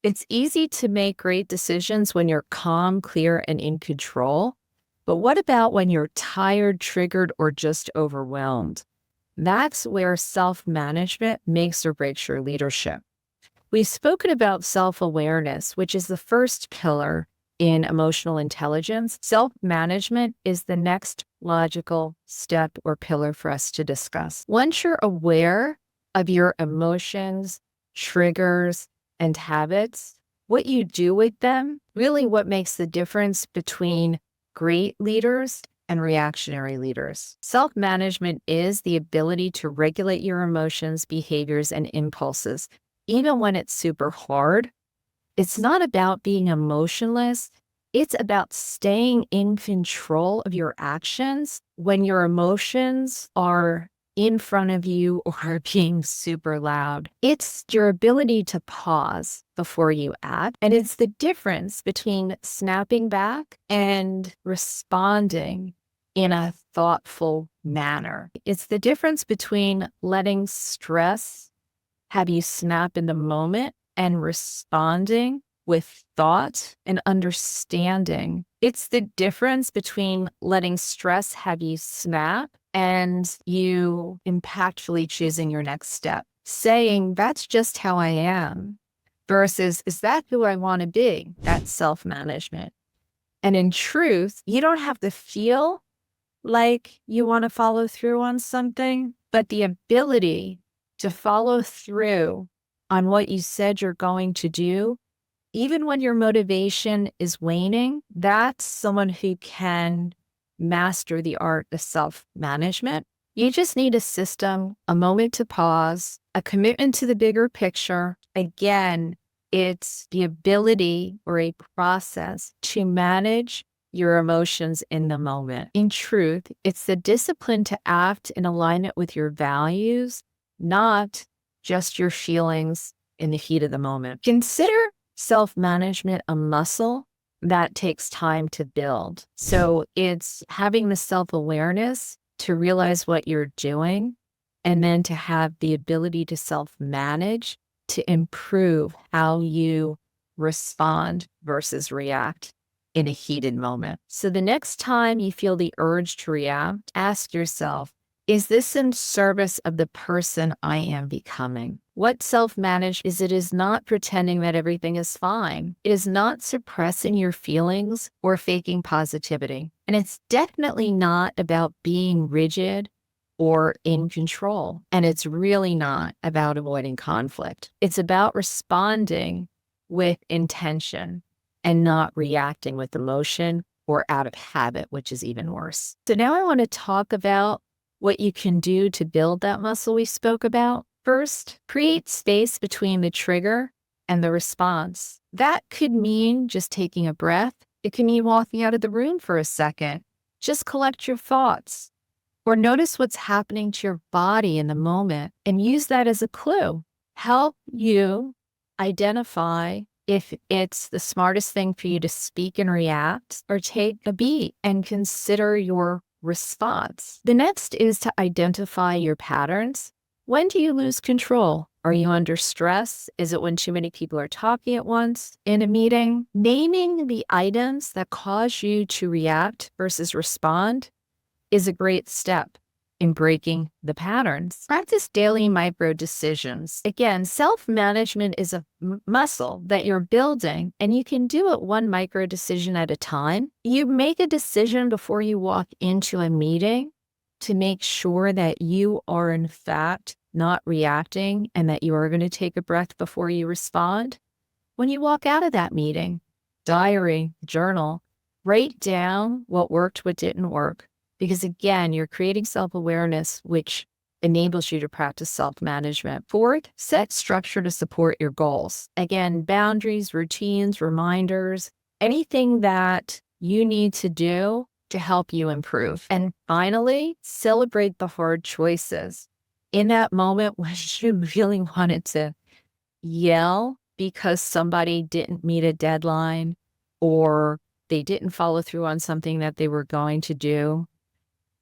It's easy to make great decisions when you're calm, clear, and in control. But what about when you're tired, triggered, or just overwhelmed? That's where self-management makes or breaks your leadership. We've spoken about self-awareness, which is the first pillar in emotional intelligence. Self-management is the next logical step or pillar for us to discuss. Once you're aware of your emotions, triggers, and habits, what you do with them, really what makes the difference between great leaders and reactionary leaders. Self-management is the ability to regulate your emotions, behaviors, and impulses, even when it's super hard. It's not about being emotionless. It's about staying in control of your actions when your emotions are in front of you or are being super loud. It's your ability to pause before you act. And it's the difference between snapping back and responding in a thoughtful manner. It's the difference between letting stress have you snap in the moment and responding with thought and understanding. It's the difference between letting stress have you snap and you impactfully choosing your next step, saying, that's just how I am, versus, is that who I want to be? That's self-management. And in truth, you don't have to feel like you want to follow through on something, but the ability to follow through on what you said you're going to do, even when your motivation is waning, that's someone who can master the art of self-management. You just need a system, a moment to pause, a commitment to the bigger picture. Again, it's the ability or a process to manage your emotions in the moment. In truth, it's the discipline to act in alignment with your values, not just your feelings in the heat of the moment. Consider self-management a muscle that takes time to build. So it's having the self-awareness to realize what you're doing, and then to have the ability to self-manage to improve how you respond versus react in a heated moment. So the next time you feel the urge to react, ask yourself, is this in service of the person I am becoming? What self-manage is it is not pretending that everything is fine. It is not suppressing your feelings or faking positivity. And it's definitely not about being rigid or in control. And it's really not about avoiding conflict. It's about responding with intention and not reacting with emotion or out of habit, which is even worse. So now I want to talk about what you can do to build that muscle we spoke about. First, create space between the trigger and the response. That could mean just taking a breath. It can mean walking out of the room for a second. Just collect your thoughts or notice what's happening to your body in the moment and use that as a clue. Help you identify if it's the smartest thing for you to speak and react or take a beat and consider your response. The next is to identify your patterns. When do you lose control? Are you under stress? Is it when too many people are talking at once in a meeting? Naming the items that cause you to react versus respond is a great step in breaking the patterns. Practice daily micro decisions. Again, self-management is a muscle that you're building, and you can do it one micro decision at a time. You make a decision before you walk into a meeting to make sure that you are in fact not reacting and that you are going to take a breath before you respond. When you walk out of that meeting, diary, journal, write down what worked, what didn't work. Because again, you're creating self-awareness, which enables you to practice self-management. Fourth, set structure to support your goals. Again, boundaries, routines, reminders, anything that you need to do to help you improve. And finally, celebrate the hard choices. In that moment when you really wanted to yell because somebody didn't meet a deadline or they didn't follow through on something that they were going to do,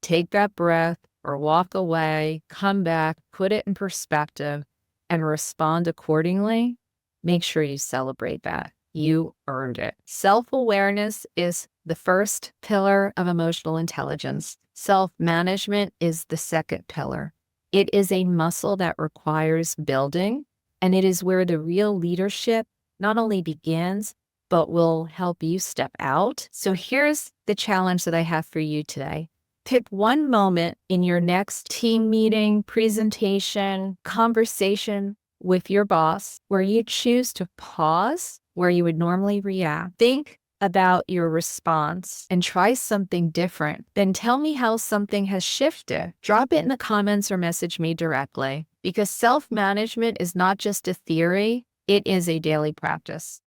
take that breath or walk away, come back, put it in perspective, and respond accordingly. make sure you celebrate that. You earned it. Self-awareness is the first pillar of emotional intelligence. Self-management is the second pillar. It is a muscle that requires building, and it is where the real leadership not only begins, but will help you step out. So here's the challenge that I have for you today. Pick one moment in your next team meeting, presentation, conversation with your boss where you choose to pause where you would normally react. Think about your response and try something different. Then tell me how something has shifted. Drop it in the comments or message me directly, because self-management is not just a theory, it is a daily practice.